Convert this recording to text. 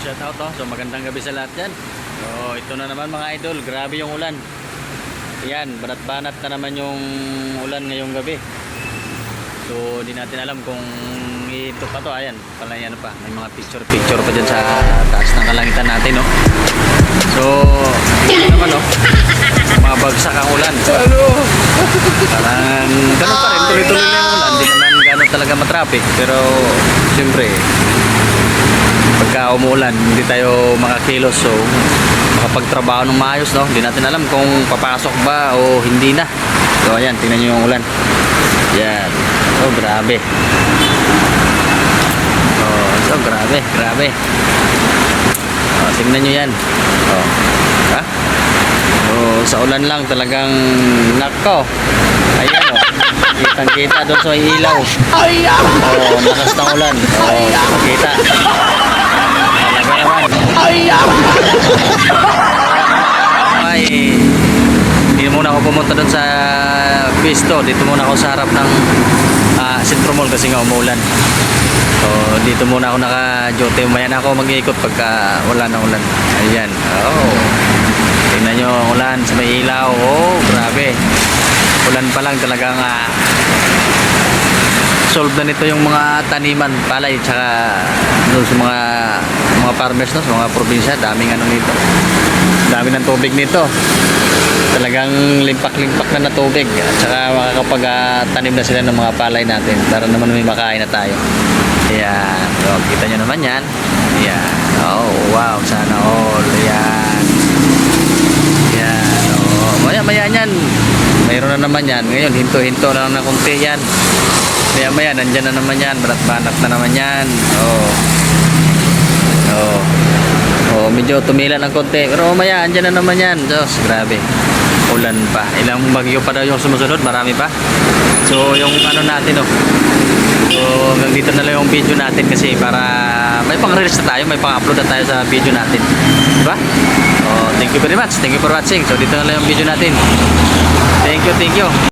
shout out to. So magandang gabi sa lahat dyan. So ito na naman mga idol, grabe yung ulan. Yan, banat-banat na naman yung ulan ngayong gabi. So hindi natin alam kung ito pa to. Ayan, pala yan pa. May mga picture pa dyan sa taas ng kalangitan natin, no. So ito naman, no, mga bagsak ang ulan. Parang ganun pa rin, tuloy-tuloy na yung ulan. Hindi naman gano'n talaga matraffic. Pero siyempre pagka umuulan hindi tayo makakilos, so makapagtrabaho ng maayos, no? Hindi natin alam kung papasok ba o hindi na. So ayan, tingnan nyo yung ulan. Yan. Oh, grabe. So grabe. Oh, tingnan nyo yan. Oh, ha? Oh, sa ulan lang talagang nako. Ayan, oh. Kitang-kita doon sa ilaw. Oh, lakas ng ulan. Oh, kita. Ay, hindi muna ako pumunta doon sa Visto. Dito muna ako sa harap ng Centro Mall kasi nga umuulan. So dito muna ako naka-jote. Maya na ako mag-iikot pagka wala na ulan. Ayan. Oh, tingnan nyo ang ulan sa may ilaw. Oh, grabe. Ulan pa lang talagang solve na nito yung mga taniman, palay, tsaka doon sa mga farmers, no, sa mga probinsya. Daming ano nito, dami ng tubig nito, talagang limpak-limpak na tubig, at saka makakapag tanim na sila ng mga palay natin para naman may makain na tayo. Ayan, so, kita nyo naman yan. Ayan, oh wow, sana all. Ayan, oh, maya yan, mayroon na naman yan. Ngayon hinto-hinto lang na kunti yan. Maya nandyan na naman yan, banat-banat na naman yan. Oh, medyo tumila ng konti, pero maya andyan na naman yan. Diyos, grabe, ulan pa. Ilang bagyo pa daw yung sumusunod, marami pa. So yung ano natin, so hanggang dito na lang yung video natin kasi para may pang-release na tayo, may pang-upload na tayo sa video natin, diba? Thank you very much, thank you for watching. So dito na lang yung video natin. Thank you.